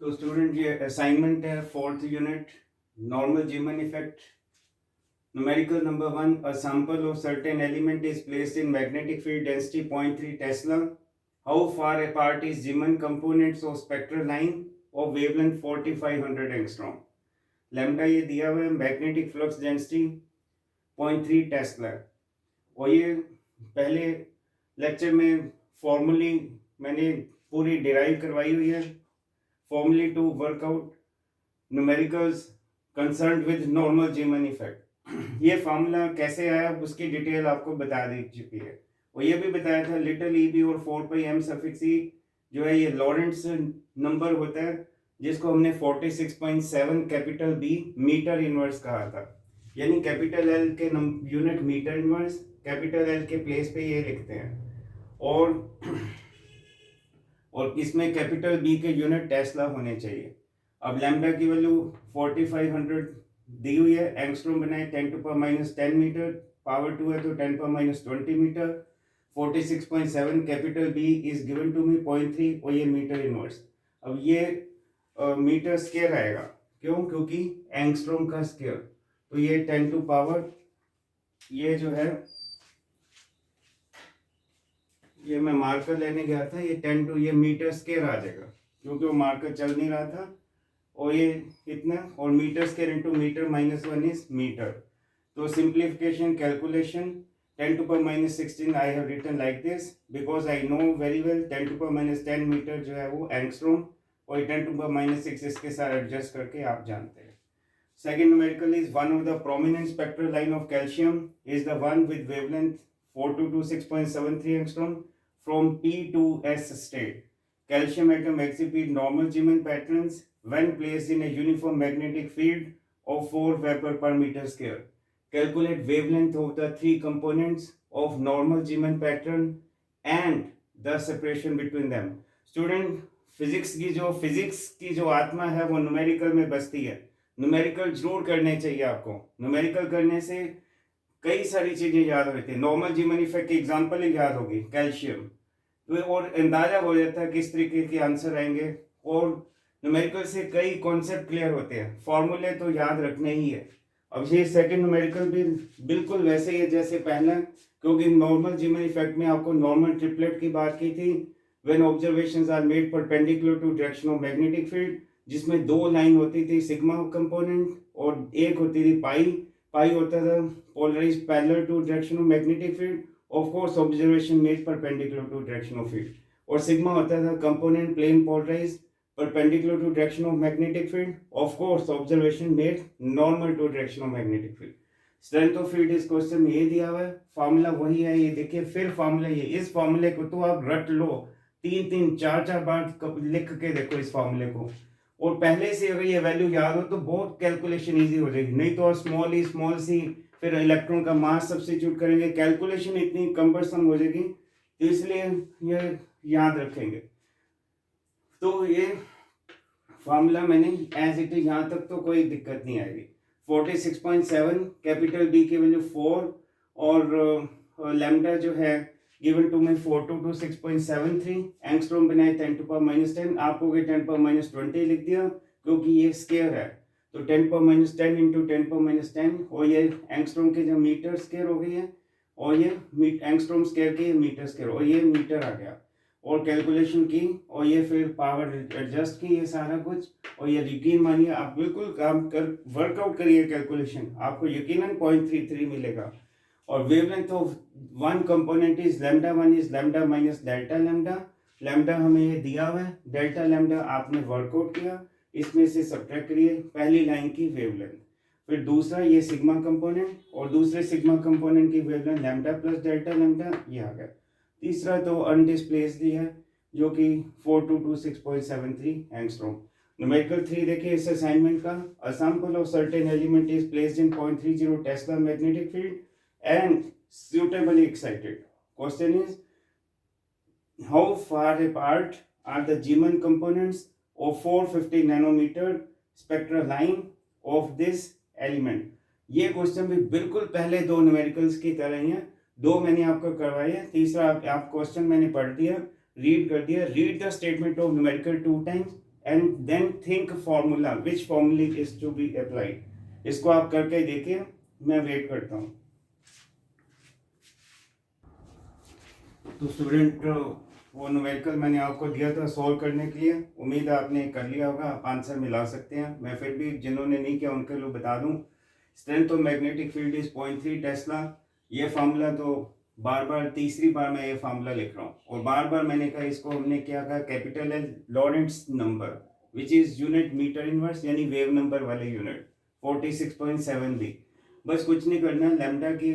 तो स्टूडेंट ये असाइनमेंट है, fourth unit, normal Zeeman effect. Numerical number 1, a sample of certain element is placed in magnetic field density 0.3 Tesla. How far apart is Zeeman components of spectral line of wavelength 4500 angstrom? Lambda ये दिया हुआ है, magnetic flux density 0.3 Tesla. और ये पहले lecture में formulae मैंने पूरी डिराइव करवाई हुई है. Formulae to work out numericals concern with normal Zeeman effect. ये फार्मूला कैसे आया उसकी डिटेल आपको बता दी चुकी है. और ये भी बताया था लिटिल ई बी और 4 सफिक्स ई जो है ये लॉरेंट्स नंबर होता है, जिसको हमने 46.7 कैपिटल बी मीटर इनवर्स कहा था. यानी कैपिटल एल के unit metre inverse, capital L के प्लेस पे ये लिखते हैं. और इसमें कैपिटल बी के यूनिट टेस्ला होने चाहिए. अब लैम्डा की वैल्यू 4500 दी हुई है, एंगस्ट्रॉम बनाए 10⁻10 मीटर, पावर 2 है तो 10⁻20 metre. 46.7 capital B is given to me 0.3 और ये मीटर इनवर्स. अब ये मीटर स्क्वायर आएगा, क्यों? क्योंकि एंगस्ट्रॉम का स्क्वायर. तो ये 10 टू पावर, ये जो है ये मैं मार्कर लेने गया था, ये 10 टू ये मीटर स्क्वायर आ जाएगा क्योंकि वो मार्कर चल नहीं रहा था. और ये इतना, और metre square into metre -1 is metre. तो simplification calculation 10⁻16 I have written like this because I know very well 10⁻10 metre जो है वो एंगस्ट्रॉम, और 10⁻6 इसके साथ एडजस्ट करके आप जानते हैं. Second numerical is one of the prominent spectral line of calcium is the one with wavelength 4226.73 angstrom from P to S state. Calcium atom exhibit normal Zeeman patterns when placed in a uniform magnetic field of 4 Weber per meter square. Calculate wavelength of the three components of normal Zeeman pattern and the separation between them. Student, physics की जो आत्मा है वो numerical में बसती है. Numerical जरूर करने चाहिए आपको. न्यूमेरिकल करने से कई सारी चीजें याद रहती है. नॉर्मल जीमन इफेक्ट की एग्जांपल ही याद होगी, कैल्शियम. तो और अंदाजा हो जाता है किस तरीके के आंसर आएंगे. और न्यूमेरिकल से कई कॉन्सेप्ट क्लियर होते हैं. फॉर्मूले तो याद रखने ही है. अब ये सेकंड न्यूमेरिकल भी बिल्कुल वैसे ही है जैसे पहला, क्योंकि नॉर्मल जीमन इफेक्ट में आपको नॉर्मल ट्रिपलेट की बात की थी. When observations are made perpendicular to direction of magnetic field, जिसमें दो लाइन होती थी, सिग्मा कंपोनेंट, और एक होती थी पाई. पाई होता था polarise parallel to direction of magnetic field, of course observation made perpendicular to direction of field. और सिग्मा होता था component plane polarise perpendicular to direction of magnetic field, of course observation made normal to direction of magnetic field. Strength of field इस question में ये दिया हुआ है, formula वही है. ये देखिए फिर फार्मूला, ये इस फार्मूले को तो आप रट लो, 3-4 बार लिख के देखो इस फार्मूले को. और पहले से अगर ये वैल्यू याद हो तो बहुत कैलकुलेशन इजी हो जाएगी. नहीं तो स्मॉल सी फिर इलेक्ट्रॉन का मास सब्स्टिट्यूट करेंगे, कैलकुलेशन इतनी कम्बरसम हो जाएगी. तो इसलिए ये याद रखेंगे. तो ये फार्मूला मैंने एज इट इज, यहाँ तक तो कोई दिक्कत नहीं आएगी. 46.7 कैपिटल बी की वैल्यू 4, और लैम्डा जो है गिवन टू में 4226.73. एंगस्ट्रॉम बनाए 10⁻10. आपको 10⁻20 लिख दिया क्योंकि ये स्केयर है. तो 10⁻10 इंटू 10⁻10, और ये एंगस्ट्रॉम के जो मीटर स्केयर हो गई है, और ये एंगस्ट्रॉम स्केयर के मीटर स्केयर, और ये मीटर आ गया. और कैलकुलेशन की, और ये फिर पावर एडजस्ट की, ये सारा कुछ. और ये यकीन मानिए, आप बिल्कुल काम कर वर्कआउट करिए कैलकुलेशन, आपको यकीनन 0.33 मिलेगा. और wavelength of one component is lambda 1 is lambda minus delta lambda. Lambda हमें ये दिया हुआ है, डेल्टा लैम्डा आपने वर्कआउट किया, इसमें से सब्ट्रैक्ट करिए पहली लाइन की वेवलेंथ. फिर दूसरा ये सिग्मा कंपोनेंट, और दूसरे सिग्मा कंपोनेंट की wavelength lambda plus delta lambda, ये आ गया. तीसरा तो अनडिस्प्लेस्ड ही है जो कि 4226.73 एंगस्ट्रॉम. न्यूमेरिकल 3 देखिए इस असाइनमेंट का. A sample of certain element is placed in 0.30 Tesla magnetic field and suitably excited. Question is, how far apart are the Zeeman components of 450 nanometer spectral line of this element? ये question भी बिल्कुल पहले दो numericals की तरह ही है. दो मैंने आपको करवाए हैं, तीसरा आप क्वेश्चन मैंने पढ़ दिया, रीड कर दिया. Read the statement of numerical 2 times and then think formula which formula is to be applied. इसको आप करके देखिए, मैं वेट करता हूँ। तो स्टूडेंट, वो न्यूमेरिकल मैंने आपको दिया था सॉल्व करने के लिए, उम्मीद है आपने कर लिया होगा, आप आंसर मिला सकते हैं। मैं फिर भी जिन्होंने नहीं किया उनके लिए बता दूं, strength of magnetic field is 0.3 Tesla. ये फार्मूला तो बार बार तीसरी बार मैं ये फार्मूला लिख रहा हूँ, और बार बार मैंने कहा इसको हमने क्या कहा, capital L Lorentz number which is unit metre inverse, यानी वेव नंबर वाले यूनिट 46.7 भी। बस कुछ नहीं करना, लैम्डा की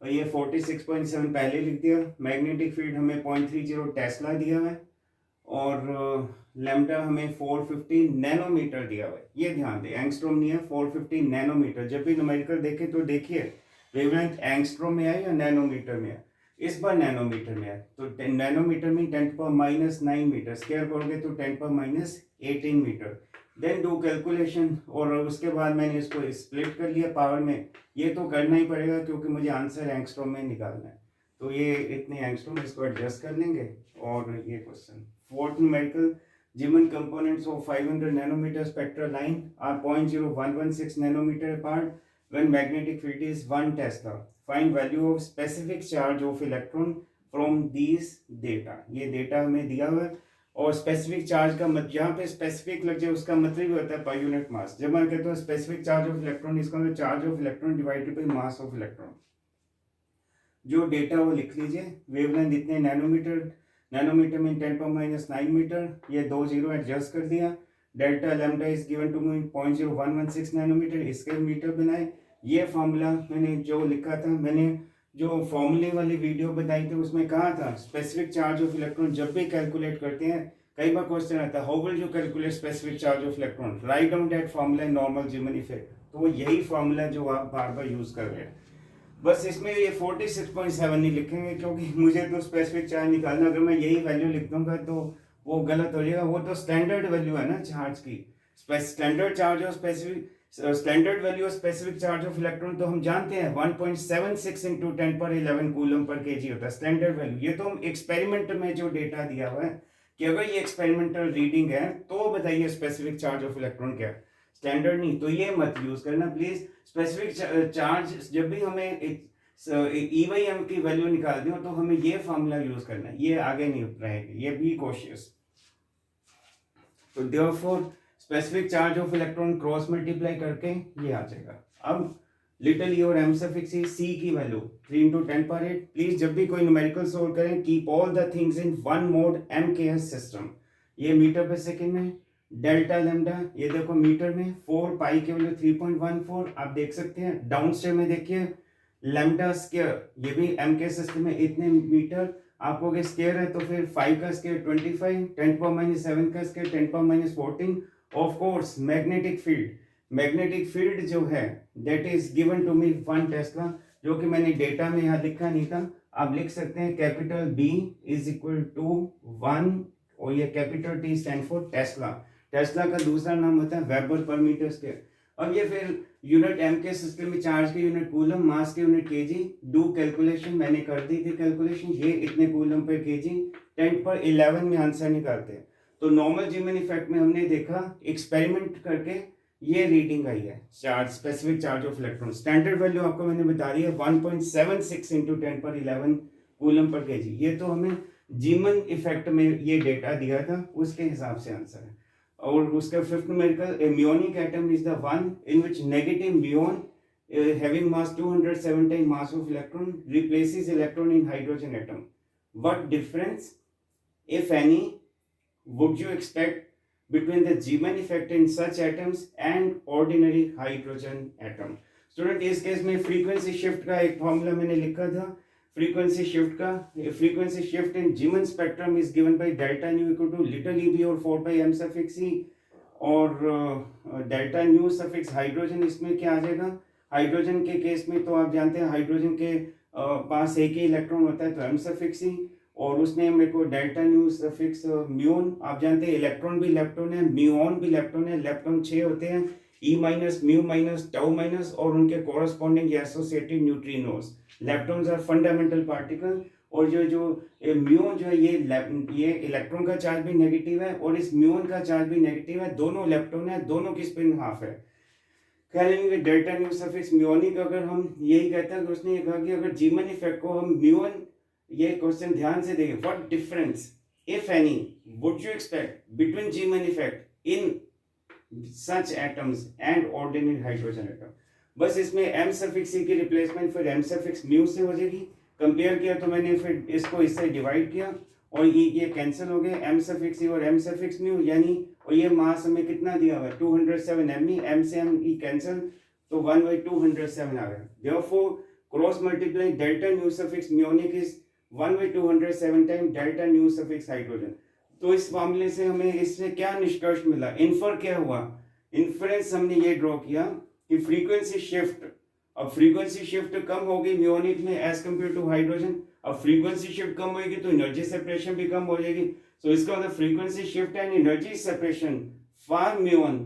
ये 46.7 पहले लिख दिया, मैग्नेटिक फील्ड हमें 0.30 टेस्ला दिया है, और लैम्डा हमें 450 नैनोमीटर दिया हुआ है। ये ध्यान दें, एंगस्ट्रॉम नहीं है, 450 नैनोमीटर। जब भी न्यूमेरिकल देखे तो देखिए वेवलेंथ एंगस्ट्रॉम में है या नैनोमीटर में है। इस बार नैनोमीटर में है, तो नैनोमीटर में 10⁻⁹ मीटर, स्क्वायर करोगे तो 10⁻18 मीटर। देन डू कैलकुलेशन, और उसके बाद मैंने इसको स्प्लिट कर लिया पावर में। ये तो करना ही पड़ेगा क्योंकि मुझे आंसर एंगस्ट्रॉम में निकालना है, तो ये इतने एंगस्ट्रॉम, इसको एडजस्ट कर लेंगे। और ये question, fourth numerical, Zeeman components of 500 nanometer spectral line are 0.0116 nanometer apart when magnetic field is 1 Tesla. Find value of specific charge of electron from these data. ये डेटा हमें दिया हुआ है, और स्पेसिफिक चार्ज का मतलब, यहाँ पे स्पेसिफिक लग जाए उसका मतलब ही होता है पर यूनिट मास। जब मैं कहता हूँ स्पेसिफिक चार्ज ऑफ इलेक्ट्रॉन, इसका मतलब charge of electron divided by mass of electron. जो डेटा वो लिख लीजिए, वेवलेंथ इतने नैनोमीटर, नैनोमीटर में 10⁻⁹ मीटर, ये 2 जीरो एडजस्ट कर दिया। Delta lambda is given to me 0.0116 nanometre, इसके मीटर बनाए। ये फॉर्मूला मैंने जो लिखा था, मैंने जो फॉर्मूले वाली वीडियो बताई थी उसमें कहा था स्पेसिफिक चार्ज ऑफ इलेक्ट्रॉन जब भी कैलकुलेट करते हैं, कई बार क्वेश्चन आता है how will you calculate specific charge of electron, write down that formula in normal Zeeman effect. तो वो यही फॉर्मूला जो आप बार बार यूज कर रहे हैं। बस इसमें ये 46.7 नहीं लिखेंगे क्योंकि मुझे तो स्पेसिफिक चार्ज निकालना, अगर मैं यही वैल्यू लिख दूंगा तो वो गलत हो जाएगा। वो तो स्टैंडर्ड वैल्यू है ना चार्ज की, स्टैंडर्ड चार्ज और स्पेसिफिक, स्टैंडर्ड वैल्यू और स्पेसिफिक चार्ज ऑफ इलेक्ट्रॉन तो हम जानते हैं 1.76 इंटू 10⁻11 कूलम पर केजी होता है स्टैंडर्ड वैल्यू। ये तो हम एक्सपेरिमेंट में जो डेटा दिया हुआ है कि अगर ये एक्सपेरिमेंटल रीडिंग है तो बताइए स्पेसिफिक चार्ज ऑफ इलेक्ट्रॉन क्या है, स्टैंडर्ड नहीं। तो ये मत यूज करना प्लीज। स्पेसिफिक चार्ज जब भी हमें EYM की वैल्यू निकालते हो तो हमें ये फॉर्मूला यूज करना है, ये आगे नहीं रहेगा, ये भी कोशिश। तो therefore specific charge of electron cross multiply करके ये आ जाएगा। अब लिटिल ई और एम सफिक्स सी की वैल्यू 3 इंटू 10⁸। प्लीज जब भी कोई न्यूमेरिकल सोल्व करें, keep all the things in one mod MKS system. ये मीटर पर सेकेंड में, डेल्टा लैम्डा ये देखो मीटर में, 4 पाई की वैल्यू 3.14 आप देख सकते हैं। डाउनस्ट्रीम में देखिए लैम्डा स्क्वायर, ये भी MK सिस्टम में इतने मीटर, आपको के स्क्वायर है तो फिर 5 का स्क्वायर 25, 10⁻⁷ का square 10⁻14। Of course magnetic field, magnetic field जो है that is given to me 1 tesla, जो कि मैंने डेटा में यहाँ लिखा नहीं था, आप लिख सकते हैं capital B is equal to 1, और ये capital T stand for tesla. Tesla का दूसरा नाम होता है वेबर पर मीटर स्क्वायर। अब ये फिर यूनिट MK सिस्टम में चार्ज के यूनिट कूलम, मास के यूनिट केजी। डू कैलकुलेशन, मैंने कर दी थी कैलकुलेशन, ये इतने कूलम पर केजी, 10⁻11 में आंसर निकालते हैं। तो नॉर्मल जीमन इफेक्ट में हमने देखा एक्सपेरिमेंट करके ये रीडिंग आई है charge, specific charge of electron. Standard value आपको मैंने बता दी है 1.76 इंटू 10⁻11 कूलम पर केजी। ये तो हमें जीमन इफेक्ट में ये डेटा दिया था, उसके हिसाब से आंसर है। और उसका fifth numerical, a muonic atom is the one in which negative muon having mass 207 times mass of electron replaces electron in hydrogen atom. What difference, if any, would you expect between the Zeeman effect in such atoms and ordinary hydrogen atom? Student इस case में frequency shift का एक formula मैंने लिखा था। Frequency shift का, frequency shift in Zeeman spectrum is given by delta nu equal to little EB और 4 pi M suffix E, और डेल्टा न्यू सफिक्स हाइड्रोजन, इसमें क्या आ जाएगा, हाइड्रोजन के केस में तो आप जानते हैं हाइड्रोजन के पास एक ही इलेक्ट्रॉन होता है तो M सफिक्स E, और उसने मेरे को डेल्टा न्यू सफिक्स म्यून, आप जानते हैं इलेक्ट्रॉन भी इलेक्ट्रॉन है, म्यून भी इलेक्ट्रॉन है, इलेक्ट्रॉन 6 होते हैं, E minus, mu minus, tau minus, और उनके corresponding associated neutrinos. Electrons are fundamental particle, और जो म्यून जो है ये इलेक्ट्रॉन का चार्ज भी नेगेटिव है और इस म्यून का चार्ज भी नेगेटिव है, दोनों इलेक्ट्रॉन है, दोनों की स्पिन हाफ है। कह लेंगे डेल्टा न्यू सफिक्स म्यूनिक, अगर हम यही कहते हैं कि उसने ये कहा कि अगर जीमन इफेक्ट को हम म्यून, ये क्वेश्चन ध्यान से देखें, what difference if any would you expect between जीमन effect in such atoms and ordinary hydrogen atom. बस इसमें एम सफिक्स सी की रिप्लेसमेंट फिर एम सफिक्स म्यू से हो जाएगी। कंपेयर किया तो मैंने फिर इसको इससे डिवाइड किया और ये कैंसिल हो गए, एम सफिक्स ई और एम सफिक्स म्यू, यानी और ये मास हमें कितना दिया हुआ है 207 एमई, एम से एम ई कैंसिल तो 1/207 आ गया। Therefore cross multiply delta nu suffix Munich is 1/207 time delta nu suffix hydrogen. तो इस मामले से हमें इससे क्या निष्कर्ष मिला, इन्फर क्या हुआ, इन्फ्रेंस हमने ये ड्रॉ किया कि फ्रीक्वेंसी शिफ्ट, अब फ्रीक्वेंसी शिफ्ट कम होगी म्यूनिक में एज कम्पेयर टू हाइड्रोजन। अब फ्रीक्वेंसी शिफ्ट कम होगी तो एनर्जी सेपरेशन भी कम हो जाएगी। सो इसका मतलब frequency shift and energy separation for muon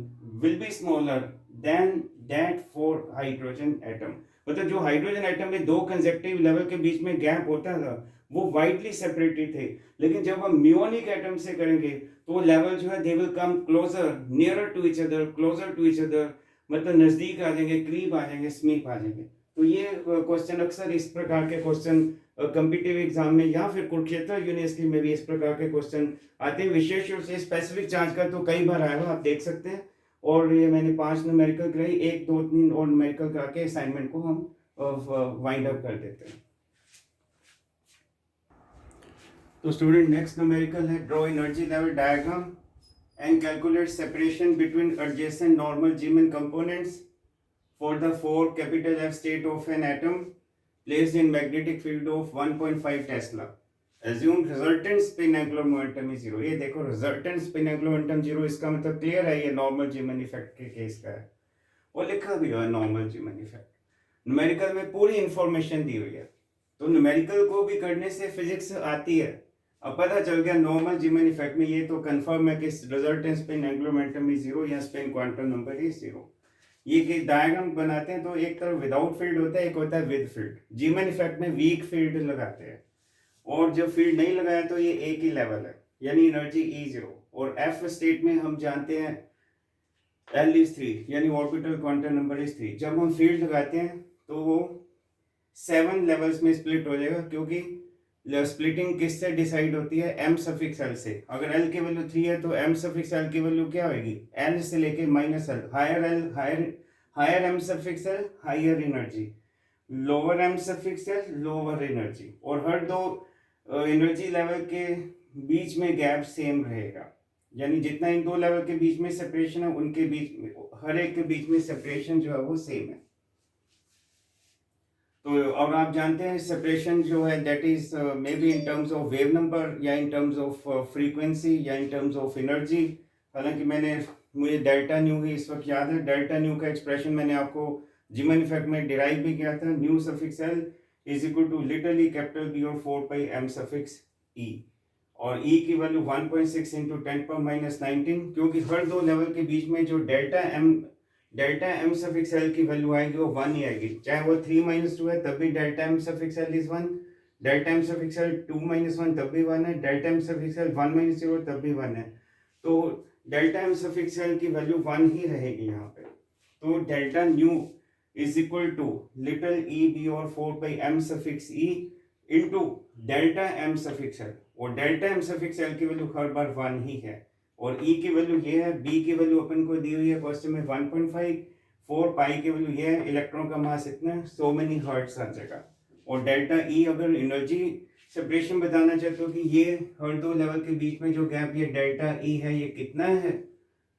will be smaller than that for hydrogen atom. मतलब जो हाइड्रोजन एटम में दो कंसेक्टिव लेवल के बीच में गैप होता था वो वाइडली सेपरेटेड थे, लेकिन जब हम म्यूनिक एटम से करेंगे तो वो लेवल जो है they will come closer, nearer to each other, closer to each other, मतलब नजदीक आ जाएंगे, करीब आ जाएंगे, समीप आ जाएंगे। तो ये क्वेश्चन अक्सर इस प्रकार के क्वेश्चन कॉम्पिटिटिव एग्जाम में या फिर कुरुक्षेत्र यूनिवर्सिटी में भी इस प्रकार के क्वेश्चन आते हैं। विशेष रूप से स्पेसिफिक चार्ज का तो कई बार आया हो, आप देख सकते हैं। और ये मैंने 5 न्यूमेरिकल कराई, 1 2 3 और न्यूमेरिकल करा के असाइनमेंट को हम वाइंड अप कर देते हैं। तो स्टूडेंट नेक्स्ट न्यूमेरिकल है draw energy level diagram and calculate separation between adjacent normal Zeeman components for the 4 capital F state of an atom placed in magnetic field of 1.5 Tesla. Assume resultant spin angular momentum is 0. ये देखो resultant spin angular momentum 0, इसका मतलब clear है ये normal Zeeman effect के case का है और लिखा भी है नॉर्मल जीमन इफेक्ट। न्यूमेरिकल में पूरी इंफॉर्मेशन दी हुई है, तो न्यूमेरिकल को भी करने से फिजिक्स आती है। अब पता चल गया नॉर्मल जीमन इफेक्ट में ये तो कंफर्म है कि resultant spin angular momentum is 0 या स्पिन क्वांटम नंबर इज 0। ये डायग्राम बनाते हैं तो एक तरफ विदाउट फील्ड होता है, एक होता है विद फील्ड। जीमन इफेक्ट में वीक फील्ड लगाते हैं और जब फील्ड नहीं लगाया तो ये एक ही लेवल है, यानी एनर्जी E0। और एफ स्टेट में हम जानते हैं L is 3, यानी ऑर्बिटल क्वांटम नंबर इज 3। जब हम फील्ड लगाते हैं तो वो 7 लेवल्स में स्प्लिट हो जाएगा, क्योंकि स्प्लिटिंग किससे डिसाइड होती है, एम सफिक्स एल से। अगर एल की वैल्यू 3 है तो एम सफिक्स एल की वैल्यू क्या होगी, एल से लेके minus L. Higher L higher M suffix L higher energy, lower M suffix L lower energy. और हर दो एनर्जी लेवल के बीच में गैप सेम रहेगा, यानी जितना इन दो लेवल के बीच में सेपरेशन है उनके बीच में हर एक के बीच में सेपरेशन जो है वो सेम है। तो और आप जानते हैं सेपरेशन जो है that is may be in terms of wave number या इन टर्म्स ऑफ फ्रीक्वेंसी या इन टर्म्स ऑफ एनर्जी। हालांकि मुझे डेल्टा न्यू ही इस वक्त याद है, डेल्टा न्यू का एक्सप्रेशन मैंने आपको जीमन इफेक्ट में डिराइव भी किया था। Nu suffix L is equal to literally capital B और 4 पाई एम सफिक्स ई, और ई की वैल्यू 1.6 इंटू 10⁻19, क्योंकि हर दो लेवल के बीच में जो डेल्टा एम सफिक्स एल की वैल्यू आएगी वो 1 ही आएगी, चाहे वो 3 - 2 है तब भी delta M suffix L is 1, delta M suffix L 2 - 1 तब भी 1 है, डेल्टा एम सफिक्स एल 1 - 0 तब भी 1 है। तो डेल्टा एम सफिक्स एल की वैल्यू 1 ही रहेगी यहाँ पे। तो delta nu is equal to little e B और 4 pi m suffix e into delta M suffix l, और डेल्टा एम सफिक्स एल की वैल्यू हर बार 1 ही है, और ई की वैल्यू ये है, बी की वैल्यू अपन को दी हुई है क्वेश्चन में 1.5, 4 पाई की वैल्यू ये है, इलेक्ट्रॉन का मास इतना, सो मेनी हर्ट्ज आ जाएगा। और डेल्टा ई अगर एनर्जी सेपरेशन बताना चाहते हो कि ये हर दो लेवल के बीच में जो गैप ये डेल्टा ई है ये कितना है,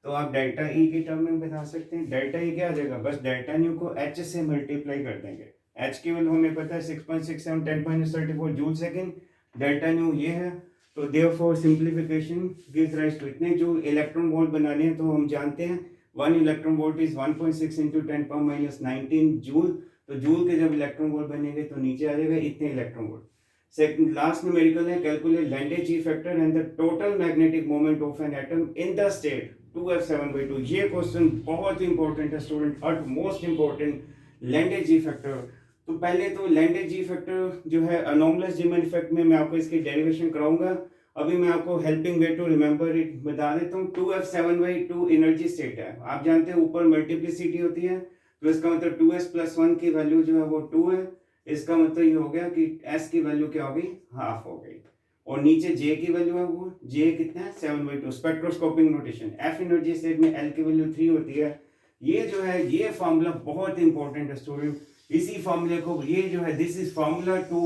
तो आप डेल्टा ई की टर्म में बता सकते हैं। डेल्टा ई क्या आ जाएगा, बस डेल्टा न्यू को एच से मल्टीप्लाई कर देंगे। एच की वैल्यू हमें पता है 6.67 10⁻34 जूल सेकेंड, डेल्टा न्यू ये है। तो therefore simplification gives rise to इतने जो इलेक्ट्रॉन वोल्ट बनाने हैं, तो हम जानते हैं 1 electron volt is 1.6 into 10⁻19 joule. तो जूल के जब इलेक्ट्रॉन वोल्ट बनेंगे तो नीचे आ जाएगा इतने electron volt. Second last numerical है calculate Lande's g factor and the total magnetic moment of an atom in the state 2f7/2। ये क्वेश्चन बहुत इंपॉर्टेंट है student, most important Lande's g factor. तो पहले तो लैंडेज जी फैक्टर जो है anomalous जीमन effect में मैं आपको इसकी डेरिवेशन कराऊंगा। अभी मैं आपको helping way to remember it बता देता हूँ। 2f7/2 एनर्जी स्टेट है। आप जानते हैं ऊपर मल्टीप्लिसिटी होती है, तो इसका मतलब 2s+1 की वैल्यू जो है वो 2 है। इसका मतलब ये हो गया कि s की वैल्यू क्या हो गई, हाफ हो गई। और नीचे j की वैल्यू है वो j कितना है 7/2 spectroscopic notation. f energy state में l की वैल्यू 3 होती है। ये जो है ये फॉर्मूला बहुत इंपॉर्टेंट है स्टूडेंट। इसी फॉर्मूले को ये जो है this is formula two,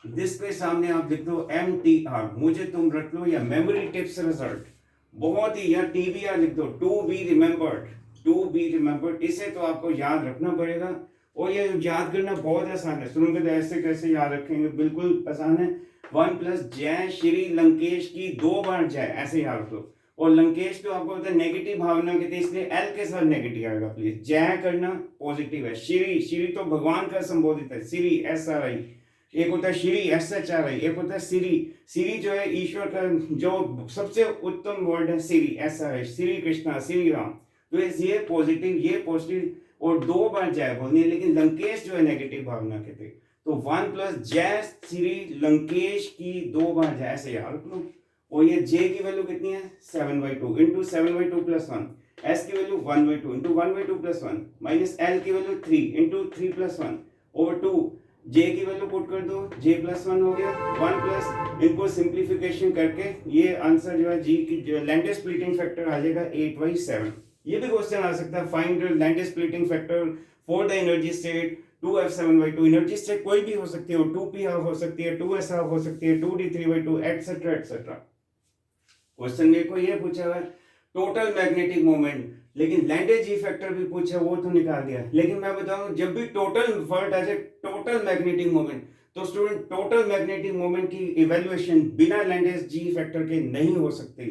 this के सामने आप लिख दो MTR, मुझे तुम रख लो, या मेमोरी टिप्स रिजल्ट, बहुत ही, या TBR लिख दो, to be remembered, to be remembered. इसे तो आपको याद रखना पड़ेगा और ये याद करना बहुत आसान है। सुनो तो ऐसे कैसे याद रखेंगे, बिल्कुल आसान है। 1+ जय श्री लंकेश की 2 बार जय, ऐसे याद रख लो। और लंकेश तो आपको पता है नेगेटिव भावना के थे, इसलिए एल के साथ नेगेटिव आएगा प्लीज। जय करना पॉजिटिव है। श्री, श्री तो भगवान का संबोधित है, श्री SRI। एक होता है श्री SHRI, एक होता है श्री। श्री जो है ईश्वर का जो सबसे उत्तम वर्ड है, श्री SRI, श्री कृष्णा, श्री राम। तो ये पॉजिटिव, ये पॉजिटिव और 2 बार जय बोलनी है। लेकिन लंकेश जो है नेगेटिव भावना के थे, तो 1+ जय श्री लंकेश की 2 बार जय, ऐसे याद रख लो। और ये j की वैल्यू कितनी है 7/2 इंटू 7/2 + 1, s की वैल्यू 1/2 इंटू 1/2 + 1 माइनस l की वैल्यू 3 इंटू 3 + 1 ओवर 2। j की वैल्यू पुट कर दो, j + 1 हो गया 1+, इनको सिंप्लीफिकेशन करके ये आंसर जो है g की जो लैंडेज स्प्लिटिंग फैक्टर आ जाएगा 8/7। ये भी क्वेश्चन आ सकता है, find Landé splitting factor for the energy state 2f7/2। Energy state कोई भी हो सकती है, 2p हाफ हो सकती है, 2s हाफ हो सकती है, 2d3/2 एटसेट्रा एटसेट्रा। क्वेश्चन में को ये पूछा हुआ है टोटल मैग्नेटिक मोमेंट, लेकिन लैंडेज जी फैक्टर भी पूछा, वो तो निकाल दिया। लेकिन मैं बताऊं जब भी टोटल वर्ड आ जाए टोटल मैग्नेटिक मोमेंट, तो स्टूडेंट टोटल मैग्नेटिक मोमेंट की इवैल्यूएशन बिना लैंडेज जी फैक्टर के नहीं हो सकती।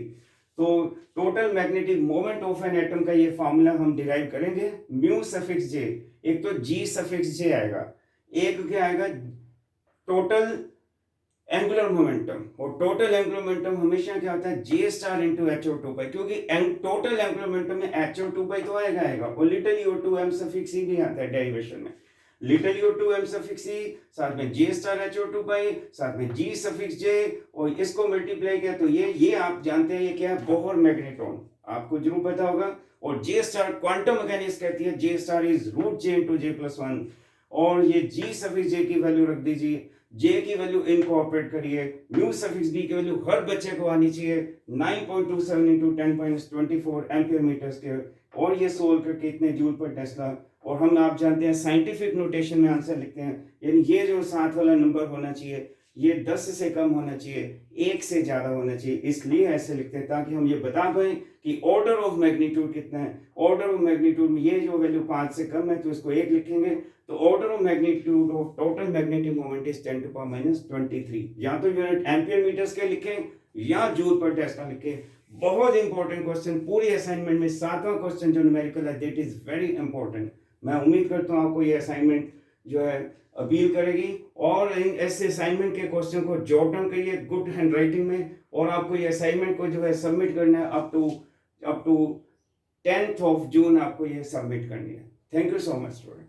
तो total magnetic moment of an atom का ये फॉर्मूला हम डिराइव करेंगे म्यू सफिक्स जे, एक तो जी सफिक्स जे आएगा, एक क्या आएगा टोटल एंगुलर मोमेंटम। और टोटल एंगुलर मोमेंटम हमेशा क्या होता है J स्टार इंटू HO2 क्योंकि टोटल एंगुलर मोमेंटम में HO2 तो आएगा और लिटिल U2 M सफिक्स ई भी आता है डेरिवेशन में। लिटिल U2 M सफिक्स ई साथ में J स्टार HO2 साथ में G सफिक्स J, और इसको मल्टीप्लाई किया तो ये आप जानते हैं ये क्या है, बोहर मैग्नेट्रॉन, आपको जरूर पता होगा। और J स्टार क्वांटम मैकेनिक्स कहती है J star is √J into J+1। और ये G सफिक्स J की वैल्यू रख दीजिए, J की वैल्यू इनकॉर्पोरेट करिए, म्यू सफिक्स B की वैल्यू हर बच्चे को आनी चाहिए 9.27 इंटू 10⁻24 एम्पियर मीटर स्क्वायर, और ये सोल्व करके इतने जूल पर टेस्ला। और हम आप जानते हैं साइंटिफिक नोटेशन में आंसर लिखते हैं, यानी ये जो साथ वाला नंबर होना चाहिए ये 10 से कम होना चाहिए, 1 से ज्यादा होना चाहिए, इसलिए ऐसे लिखते हैं ताकि हम ये बता पाए कि ऑर्डर ऑफ मैग्नीट्यूड कितना है। ऑर्डर ऑफ मैग्नीट्यूड में ये जो वैल्यू 5 से कम है तो इसको 1 लिखेंगे, तो order of magnitude of total magnetic moment is 10⁻⁻23। या तो यूनिट एम्पियर मीटर्स के लिखें या जूल पर टेस्ला लिखें। बहुत इंपॉर्टेंट क्वेश्चन, पूरी असाइनमेंट में 7वां क्वेश्चन जो न्यूमेरिकल है दैट इज वेरी इंपॉर्टेंट। मैं उम्मीद करता हूँ आपको ये असाइनमेंट जो है अपील करेगी, और इन ऐसे असाइनमेंट के क्वेश्चन को जॉट डाउन करिए गुड हैंड राइटिंग में, और आपको ये असाइनमेंट को जो है सबमिट करना है up to 10th of June आपको ये सबमिट करनी है। Thank you so much student.